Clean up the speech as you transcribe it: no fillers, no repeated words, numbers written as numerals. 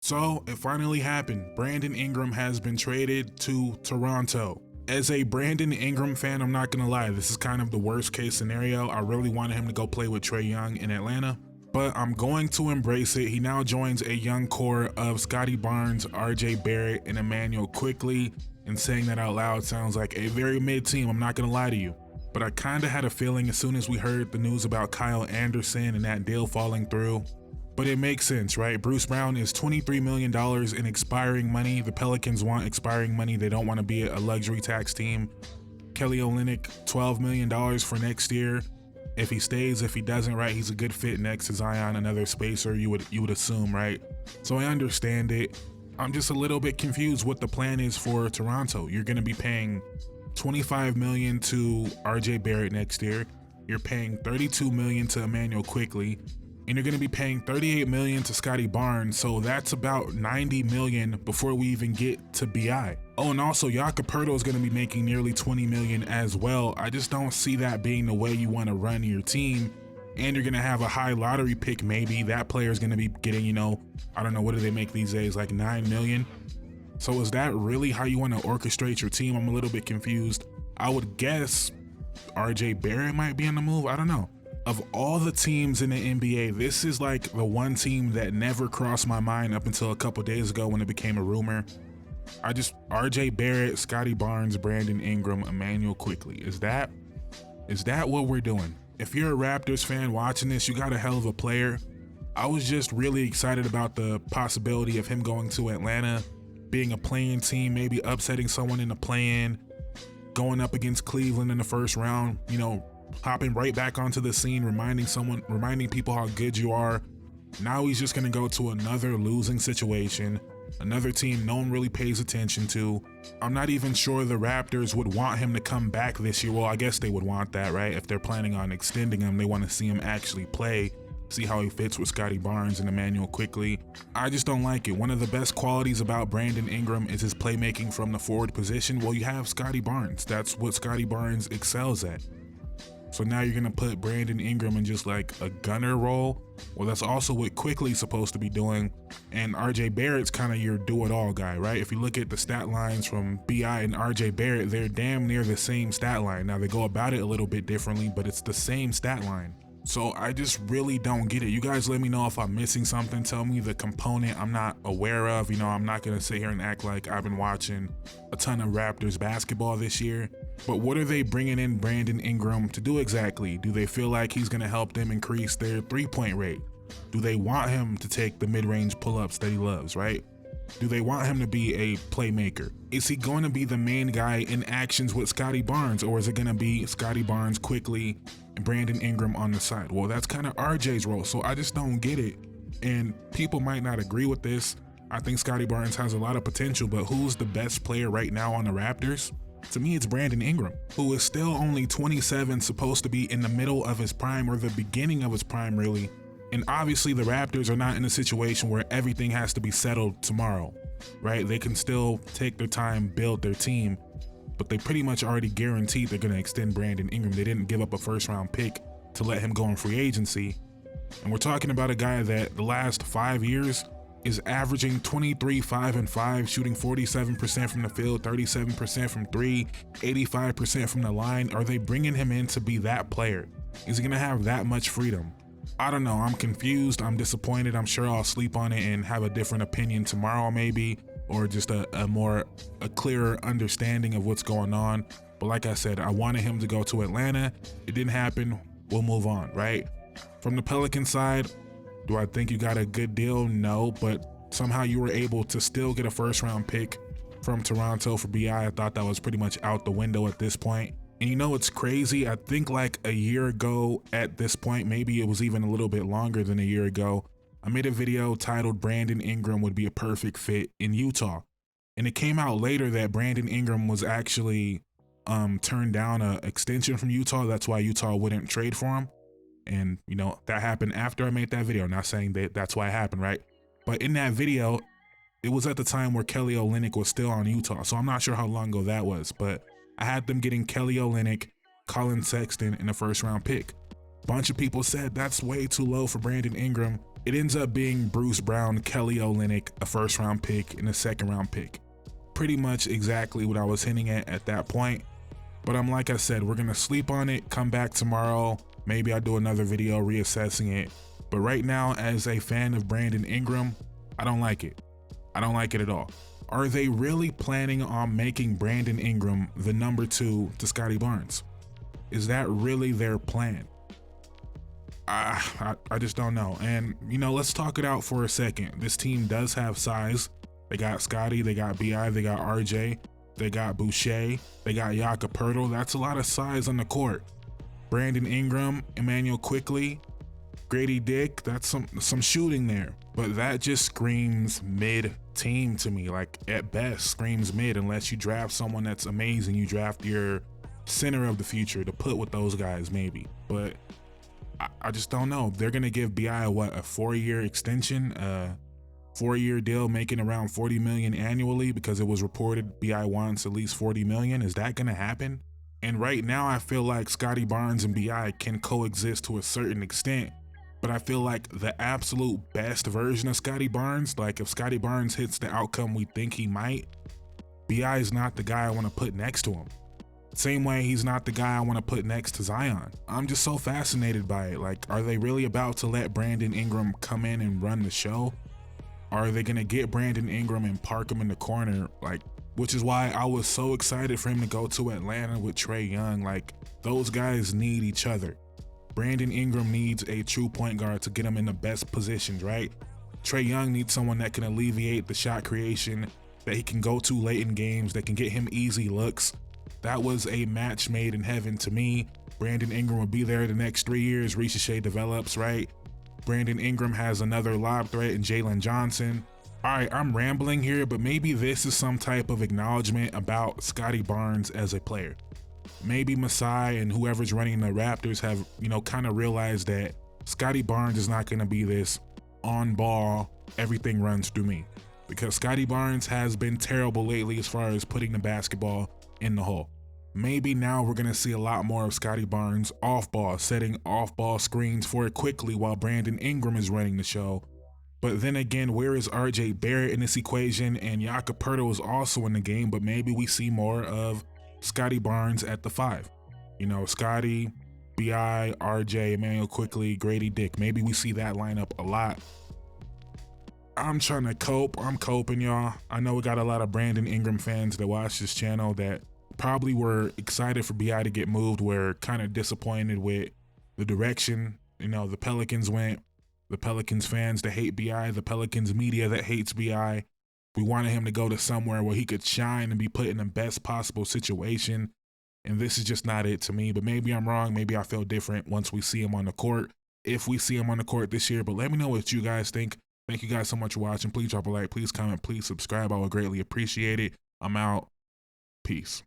So it finally happened. Brandon Ingram has been traded to Toronto. As a Brandon Ingram fan, I'm not gonna lie, this is kind of the worst case scenario. I really wanted him to go play with Trae Young in Atlanta, but I'm going to embrace it. He now joins a young core of Scottie Barnes, RJ Barrett, and Emmanuel Quickley, and saying that out loud sounds like a very mid team, I'm not gonna lie to you. But I kinda had a feeling as soon as we heard the news about Kyle Anderson and that deal falling through. But it makes sense, right? Bruce Brown is $23 million in expiring money. The Pelicans want expiring money. They don't want to be a luxury tax team. Kelly Olynyk, $12 million for next year. If he stays, if he doesn't, right, he's a good fit next to Zion, another spacer, you would assume, right? So I understand it. I'm just a little bit confused what the plan is for Toronto. You're going to be paying $25 million to RJ Barrett next year. You're paying $32 million to Emmanuel Quickley. And you're going to be paying $38 million to Scottie Barnes, so that's about $90 million before we even get to BI. Oh, and also Jakob Poeltl is going to be making nearly $20 million as well. I just don't see that being the way you want to run your team. And you're going to have a high lottery pick maybe. That player is going to be getting, you know, I don't know, what do they make these days, like $9 million? So is that really how you want to orchestrate your team? I'm a little bit confused. I would guess RJ Barrett might be on the move. I don't know. Of all the teams in the NBA, this is like the one team that never crossed my mind up until a couple days ago when it became a rumor. RJ Barrett, Scottie Barnes, Brandon Ingram, Emmanuel Quickley. Is that what we're doing? If you're a Raptors fan watching this, you got a hell of a player. I was just really excited about the possibility of him going to Atlanta, being a play-in team, maybe upsetting someone in the play-in, going up against Cleveland in the first round, you know, hopping right back onto the scene, reminding people how good you are. Now he's just gonna go to another losing situation, another team no one really pays attention to. I'm not even sure the Raptors would want him to come back this year. Well, I guess they would want that, right? If they're planning on extending him, they want to see him actually play, see how he fits with Scottie Barnes and Emmanuel Quickley. I just don't like it. One of the best qualities about Brandon Ingram is his playmaking from the forward position. Well, you have Scottie Barnes. That's what Scottie Barnes excels at. So now you're gonna put Brandon Ingram in just like a gunner role. Well, that's also what Quickley's supposed to be doing. And RJ Barrett's kind of your do-it-all guy, right? If you look at the stat lines from BI and RJ Barrett, they're damn near the same stat line. Now they go about it a little bit differently, but it's the same stat line. So I just really don't get it. You guys let me know if I'm missing something. Tell me the component I'm not aware of. You know, I'm not gonna sit here and act like I've been watching a ton of Raptors basketball this year. But what are they bringing in Brandon Ingram to do exactly? Do they feel like he's gonna help them increase their three-point rate? Do they want him to take the mid-range pull-ups that he loves, right? Do they want him to be a playmaker? Is he going to be the main guy in actions with Scottie Barnes, or is it going to be Scottie Barnes Quickley and Brandon Ingram on the side? Well, that's kind of RJ's role, so I just don't get it. And people might not agree with this. I think Scottie Barnes has a lot of potential, but who's the best player right now on the Raptors? To me, it's Brandon Ingram, who is still only 27, supposed to be in the middle of his prime, or the beginning of his prime, really. And obviously the Raptors are not in a situation where everything has to be settled tomorrow, right? They can still take their time, build their team, but they pretty much already guaranteed they're going to extend Brandon Ingram. They didn't give up a first-round pick to let him go in free agency. And we're talking about a guy that the last 5 years is averaging 23, 5, and 5, shooting 47% from the field, 37% from three, 85% from the line. Are they bringing him in to be that player? Is he going to have that much freedom? I don't know. I'm confused. I'm disappointed. I'm sure I'll sleep on it and have a different opinion tomorrow maybe, or just a clearer understanding of what's going on. But like I said, I wanted him to go to Atlanta. It didn't happen. We'll move on, right? From the Pelican side, do I think you got a good deal? No, but somehow you were able to still get a first-round pick from Toronto for BI. I thought that was pretty much out the window at this point. And you know what's crazy? I think like a year ago at this point, maybe it was even a little bit longer than a year ago, I made a video titled Brandon Ingram would be a perfect fit in Utah. And it came out later that Brandon Ingram was actually turned down an extension from Utah. That's why Utah wouldn't trade for him. And you know, that happened after I made that video. I'm not saying that that's why it happened, right? But in that video, it was at the time where Kelly Olynyk was still on Utah. So I'm not sure how long ago that was, but I had them getting Kelly Olynyk, Colin Sexton, and a first-round pick. Bunch of people said that's way too low for Brandon Ingram. It ends up being Bruce Brown, Kelly Olynyk, a first-round pick, and a second-round pick. Pretty much exactly what I was hinting at that point. But like I said, we're gonna sleep on it, come back tomorrow. Maybe I'll do another video reassessing it. But right now, as a fan of Brandon Ingram, I don't like it. I don't like it at all. Are they really planning on making Brandon Ingram the number 2 to Scottie Barnes? Is that really their plan? I just don't know. And, let's talk it out for a second. This team does have size. They got Scottie, they got B.I., they got RJ, they got Boucher, they got Jakob Poeltl. That's a lot of size on the court. Brandon Ingram, Emmanuel Quickley, Grady Dick, that's some shooting there. But that just screams mid-team to me. Like, at best, screams mid, unless you draft someone that's amazing. You draft your center of the future to put with those guys, maybe. But I just don't know. They're going to give B.I. a 4-year extension, 4-year deal, making around $40 million annually, because it was reported B.I. wants at least $40 million. Is that going to happen? And right now, I feel like Scottie Barnes and B.I. can coexist to a certain extent. But I feel like the absolute best version of Scottie Barnes, like if Scottie Barnes hits the outcome we think he might, B.I. is not the guy I want to put next to him. Same way he's not the guy I want to put next to Zion. I'm just so fascinated by it. Like, are they really about to let Brandon Ingram come in and run the show? Are they going to get Brandon Ingram and park him in the corner? Like, which is why I was so excited for him to go to Atlanta with Trae Young. Like, those guys need each other. Brandon Ingram needs a true point guard to get him in the best positions, right? Trae Young needs someone that can alleviate the shot creation, that he can go to late in games, that can get him easy looks. That was a match made in heaven to me. Brandon Ingram will be there the next 3 years. Ricochet develops, right? Brandon Ingram has another lob threat in Jalen Johnson. All right, I'm rambling here, but maybe this is some type of acknowledgement about Scottie Barnes as a player. Maybe Masai and whoever's running the Raptors have, kind of realized that Scottie Barnes is not going to be this on ball, everything runs through me. Because Scottie Barnes has been terrible lately as far as putting the basketball in the hole. Maybe now we're going to see a lot more of Scottie Barnes off ball, setting off ball screens for it quickly while Brandon Ingram is running the show. But then again, where is RJ Barrett in this equation? And Jakob Poeltl is also in the game, but maybe we see more of Scottie Barnes at the 5. Scottie, B.I., RJ, Emmanuel Quickley, Grady Dick. Maybe we see that lineup a lot. I'm trying to cope. I'm coping, y'all. I know we got a lot of Brandon Ingram fans that watch this channel that probably were excited for B.I. to get moved. We're kind of disappointed with the direction, the Pelicans went. The Pelicans fans that hate B.I., the Pelicans media that hates B.I. We wanted him to go to somewhere where he could shine and be put in the best possible situation. And this is just not it to me. But maybe I'm wrong. Maybe I feel different once we see him on the court. If we see him on the court this year. But let me know what you guys think. Thank you guys so much for watching. Please drop a like. Please comment. Please subscribe. I would greatly appreciate it. I'm out. Peace.